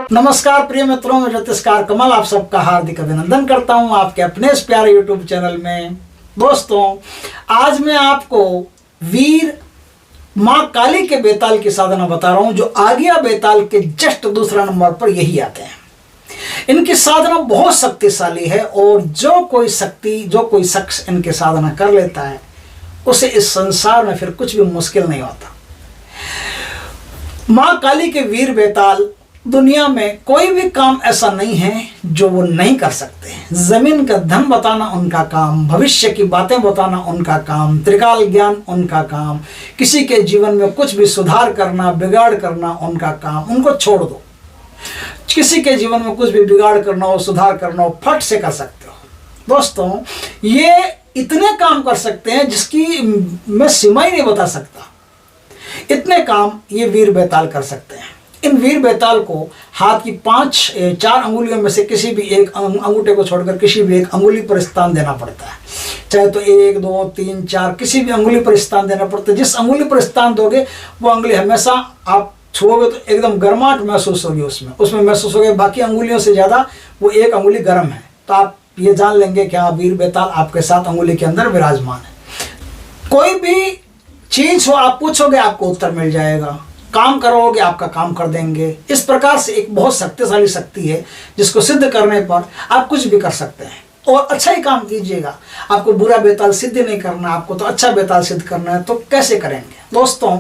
नमस्कार प्रिय मित्रों, मैं ज्योतिषकार कमल आप सबका हार्दिक अभिनंदन करता हूं आपके अपने इस प्यारे यूट्यूब चैनल में। दोस्तों, आज मैं आपको वीर माँ काली के बेताल की साधना बता रहा हूं, जो आज्ञा बेताल के जस्ट दूसरा नंबर पर यही आते हैं। इनकी साधना बहुत शक्तिशाली है और जो कोई शख्स इनकी साधना कर लेता है उसे इस संसार में फिर कुछ भी मुश्किल नहीं होता। माँ काली के वीर बेताल दुनिया में कोई भी काम ऐसा नहीं है जो वो नहीं कर सकते। जमीन का धन बताना उनका काम, भविष्य की बातें बताना उनका काम, त्रिकाल ज्ञान उनका काम, किसी के जीवन में कुछ भी सुधार करना, बिगाड़ करना उनका काम। उनको छोड़ दो, किसी के जीवन में कुछ भी बिगाड़ करना हो, सुधार करना हो, फट से कर सकते हो। दोस्तों, ये इतने काम कर सकते हैं जिसकी मैं सीमा ही नहीं बता सकता। इतने काम ये वीर बेताल कर सकते हैं। इन वीर बेताल को हाथ की 4 अंगुलियों में से किसी भी एक अंगूठे को छोड़कर किसी भी एक अंगुली पर स्थान देना पड़ता है। चाहे तो 1, 2, 3, 4 किसी भी अंगुली पर स्थान देना पड़ता है। जिस अंगुली पर स्थान दोगे वो अंगुली हमेशा आप छुओगे तो एकदम गर्माहट महसूस होगी, उसमें महसूस होगी। बाकी अंगुलियों से ज़्यादा वो एक अंगुली गर्म है, तो आप ये जान लेंगे कि हाँ, वीर बेताल आपके साथ अंगुली के अंदर विराजमान है। कोई भी चीज़ हो आप पूछोगे, आपको उत्तर मिल जाएगा। काम करोगे, आपका काम कर देंगे। इस प्रकार से एक बहुत शक्तिशाली शक्ति है जिसको सिद्ध करने पर आप कुछ भी कर सकते हैं। और अच्छा ही काम कीजिएगा। आपको बुरा बेताल सिद्ध नहीं करना, आपको तो अच्छा बेताल सिद्ध करना है। तो कैसे करेंगे? दोस्तों,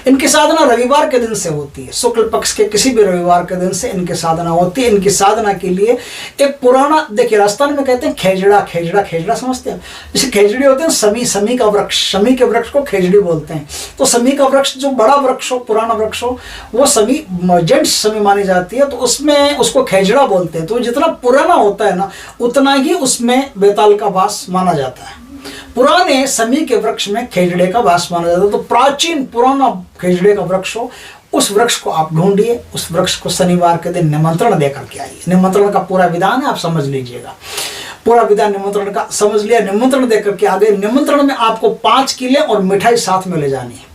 इनकी साधना रविवार के दिन से होती है। शुक्ल पक्ष के किसी भी रविवार के दिन से इनकी साधना होती है। इनकी साधना के लिए एक पुराना, देखिए राजस्थान में कहते हैं खेजड़ा समझते हैं। जैसे खेजड़ी होते हैं, समी का वृक्ष, समी के वृक्ष को खेजड़ी बोलते हैं। तो समी का वृक्ष जो बड़ा वृक्ष हो, पुराना वृक्ष हो, वो समी जेंट्स समी मानी जाती है। तो उसमें उसको खेजड़ा बोलते हैं। तो जितना पुराना होता है ना, उतना ही उसमें बेताल का वास माना जाता है। पुराने समी के वृक्ष में खेजड़े का वास माना जाता है। तो प्राचीन पुराना खेजड़े का वृक्ष हो, उस वृक्ष को आप ढूंढिए। उस वृक्ष को शनिवार के दिन निमंत्रण देकर के आइए। निमंत्रण का पूरा विधान है, आप समझ लीजिएगा। पूरा विधान निमंत्रण का समझ लिया, निमंत्रण देकर के आ गए। निमंत्रण में आपको 5 किले और मिठाई साथ में ले जानी है।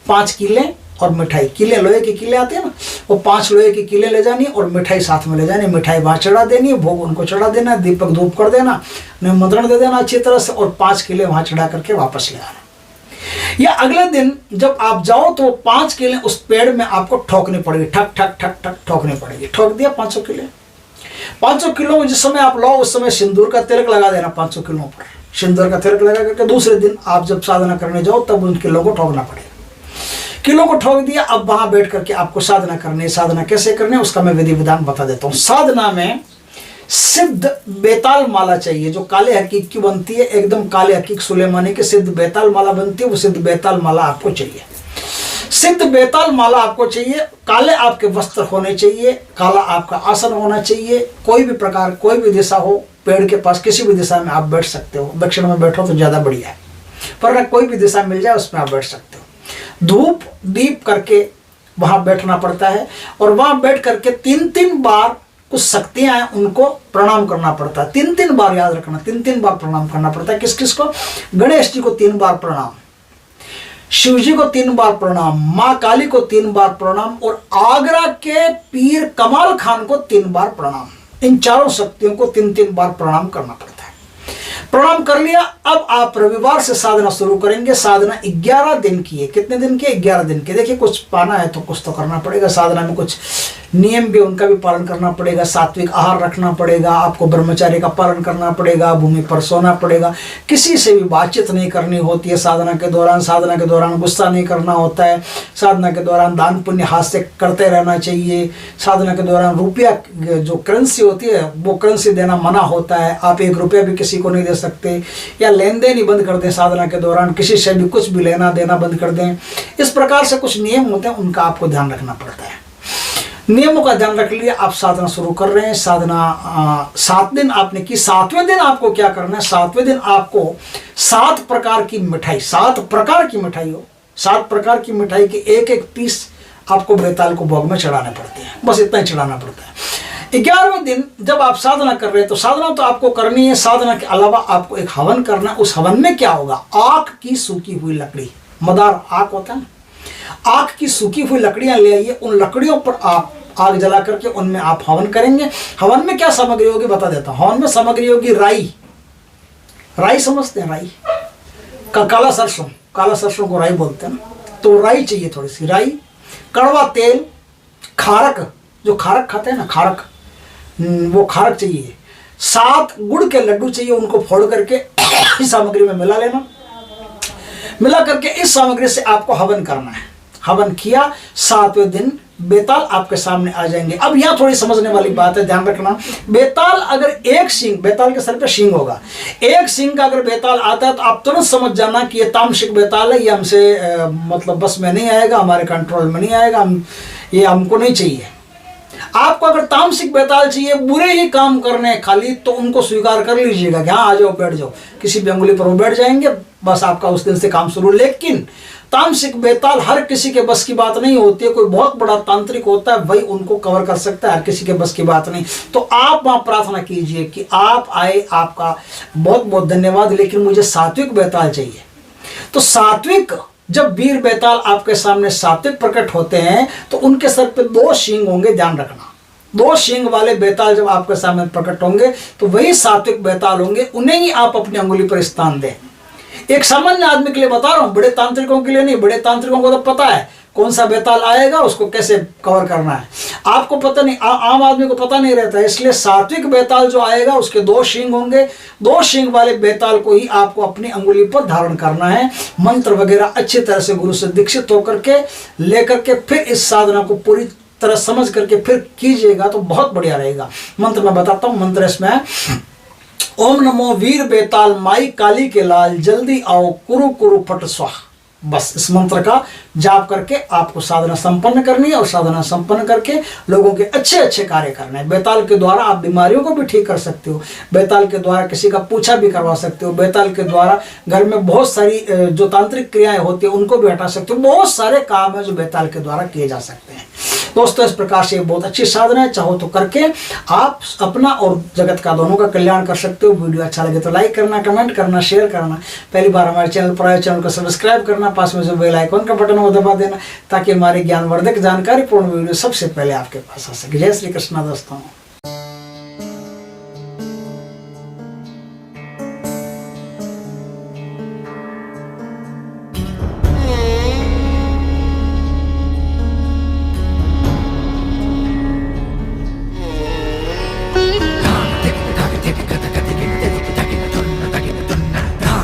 5 किले और मिठाई, किले लोहे के किले आते हैं ना, वो 5 लोहे के किले ले जानी और मिठाई साथ में ले जानी। मिठाई वहाँ चढ़ा देनी है, भोग उनको चढ़ा देना, दीपक धूप कर देना, निमंत्रण दे देना अच्छी तरह से, और 5 किले वहाँ चढ़ा करके वापस ले आना। या अगले दिन जब आप जाओ तो 5 किले उस पेड़ में आपको ठोकनी पड़ेगी। ठक ठक ठक ठक ठोकनी पड़ेगी। ठोक दिया 500 किले। 500 किलो जिस समय आप लो, उस समय सिंदूर का तिलक लगा देना 500 किलो पर। सिंदूर का तिलक लगा करके दूसरे दिन आप जब साधना करने जाओ तब उन किलों को ठोकना पड़ेगा। किलो को ठोक दिया, अब वहां बैठ करके आपको साधना करनी है। साधना कैसे करनी है उसका मैं विधि विधान बता देता हूं। साधना में सिद्ध बेताल माला चाहिए, जो काले हकीक की बनती है, एकदम काले हकीक सुलेमानी की सिद्ध बेताल माला बनती है। वो सिद्ध बेताल माला आपको चाहिए। सिद्ध बेताल माला आपको चाहिए। काले आपके वस्त्र होने चाहिए, काला आपका आसन होना चाहिए। कोई भी प्रकार, कोई भी दिशा हो, पेड़ के पास किसी भी दिशा में आप बैठ सकते हो। दक्षिण में बैठो तो ज्यादा बढ़िया है, पर अगर कोई भी दिशा मिल जाए उसमें आप बैठ सकते हो। धूप दीप करके वहां बैठना पड़ता है, और वहां बैठ करके 3-3 बार कुछ शक्तियां हैं उनको प्रणाम करना पड़ता है। 3-3 बार याद रखना, 3-3 बार प्रणाम करना पड़ता है। किस किस को? गणेश जी को 3 बार प्रणाम, शिव जी को 3 बार प्रणाम, माँ काली को 3 बार प्रणाम, और आगरा के पीर कमाल खान को 3 बार प्रणाम। इन चारों शक्तियों को 3-3 बार प्रणाम करना पड़ता है। प्रणाम कर लिया, अब आप रविवार से साधना शुरू करेंगे। साधना 11 दिन की है। कितने दिन की? 11 दिन की। देखिए, कुछ पाना है तो कुछ तो करना पड़ेगा। साधना में कुछ नियम भी उनका भी पालन करना पड़ेगा। सात्विक आहार रखना पड़ेगा, आपको ब्रह्मचार्य का पालन करना पड़ेगा, भूमि पर सोना पड़ेगा, किसी से भी बातचीत नहीं करनी होती है साधना के दौरान। साधना के दौरान गुस्सा नहीं करना होता है। साधना के दौरान दान पुण्य हाथ से करते रहना चाहिए। साधना के दौरान रुपया, जो करेंसी होती है, वो करेंसी देना मना होता है। आप 1 रुपया भी किसी को नहीं दे सकते, या लेन देन ही बंद कर दें। साधना के दौरान किसी से भी कुछ भी लेना देना बंद कर दें। इस प्रकार से कुछ नियम होते हैं, उनका आपको ध्यान रखना पड़ता है। नियमों का ध्यान रख लिया, आप साधना शुरू कर रहे हैं। साधना 7 दिन आपने की। 7वें दिन आपको क्या करना है? 7वें दिन आपको 7 प्रकार की मिठाई, 7 प्रकार की मिठाई हो, 7 प्रकार की मिठाई के एक पीस आपको बेताल को भोग में चढ़ाने पड़ते हैं। बस इतना ही चढ़ाना पड़ता है। 11वें दिन जब आप साधना कर रहे हैं, तो साधना तो आपको करनी है। साधना के अलावा आपको एक हवन करना है। उस हवन में क्या होगा? आख की सूखी हुई लकड़ी, मदार आख होता है, आख की सूखी हुई लकड़ियां ले आइए। उन लकड़ियों पर आप आग जला करके उनमें आप हवन करेंगे। हवन में क्या सामग्री होगी बता देता हूँ। हवन में सामग्री होगी राई। राई समझते हैं? राई का काला सरसों को राई बोलते हैं ना, तो राई चाहिए थोड़ी सी, राई, कड़वा तेल, खारक, जो खारक खाते हैं ना, खारक, वो खारक चाहिए, 7 गुड़ के लड्डू चाहिए, उनको फोड़ करके इस सामग्री में मिला लेना। मिला करके इस सामग्री से आपको हवन करना है। हवन किया, 7वें दिन बेताल आपके सामने आ जाएंगे। अब यहाँ थोड़ी समझने वाली बात है, ध्यान रखना। बेताल अगर एक सींग, बेताल के सर पे सींग होगा, एक सींग का अगर बेताल आता है तो आप तुरंत समझ जाना कि ये तामसिक बेताल है, ये हमसे मतलब बस में नहीं आएगा, हमारे कंट्रोल में नहीं आएगा, ये हमको नहीं चाहिए। आपको अगर तामसिक बेताल चाहिए, बुरे ही काम करने खाली, तो उनको स्वीकार कर लीजिएगा कि हाँ आ जाओ, बैठ जाओ, किसी भी अंगुली पर वो बैठ जाएंगे, बस आपका उस दिन से काम शुरू। लेकिन तामसिक बेताल हर किसी के बस की बात नहीं होती है। कोई बहुत बड़ा तांत्रिक होता है वही उनको कवर कर सकता है, हर किसी के बस की बात नहीं। तो आप वहाँ प्रार्थना कीजिए कि आप आए, आपका बहुत बहुत धन्यवाद, लेकिन मुझे सात्विक बेताल चाहिए। तो सात्विक, जब वीर बेताल आपके सामने सात्विक प्रकट होते हैं तो उनके सर पे 2 सींग होंगे, ध्यान रखना। 2 सींग वाले बेताल जब आपके सामने प्रकट होंगे तो वही सात्विक बेताल होंगे, उन्हें ही आप अपनी अंगुली पर स्थान दें। एक सामान्य आदमी के लिए बता रहा हूं, बड़े तांत्रिकों के लिए नहीं। बड़े तांत्रिकों को तो पता है कौन सा बेताल आएगा, उसको कैसे कवर करना है। आपको पता नहीं, आम आदमी को पता नहीं रहता है। इसलिए सात्विक बेताल जो आएगा उसके 2 सींग होंगे। 2 सींग वाले बेताल को ही आपको अपनी अंगुली पर धारण करना है। मंत्र वगैरह अच्छी तरह से गुरु से दीक्षित होकर के लेकर के फिर इस साधना को पूरी तरह समझ करके फिर कीजिएगा तो बहुत बढ़िया रहेगा। मंत्र मैं बताता हूँ। मंत्र इसमें है, ओम नमो वीर बेताल माई काली के लाल, जल्दी आओ कुरु कुरु फट स्वाहा। बस इस मंत्र का जाप करके आपको साधना संपन्न करनी है, और साधना संपन्न करके लोगों के अच्छे अच्छे कार्य करने हैं। बेताल के द्वारा आप बीमारियों को भी ठीक कर सकते हो, बेताल के द्वारा किसी का पूछा भी करवा सकते हो, बेताल के द्वारा घर में बहुत सारी जो तांत्रिक क्रियाएं होती है उनको भी हटा सकते हो। बहुत सारे काम है जो बेताल के द्वारा किए जा सकते हैं। दोस्तों इस प्रकार से बहुत अच्छी साधना है, चाहो तो करके आप अपना और जगत का दोनों का कल्याण कर सकते हो। वीडियो अच्छा लगे तो लाइक करना, कमेंट करना, शेयर करना। पहली बार हमारे चैनल पर आए, चैनल को सब्सक्राइब करना, पास में जो बेल आइकन का बटन वो दबा देना, ताकि हमारी ज्ञानवर्धक जानकारी पूर्ण वीडियो सबसे पहले आपके पास आ सके। जय श्री कृष्णा दोस्तों।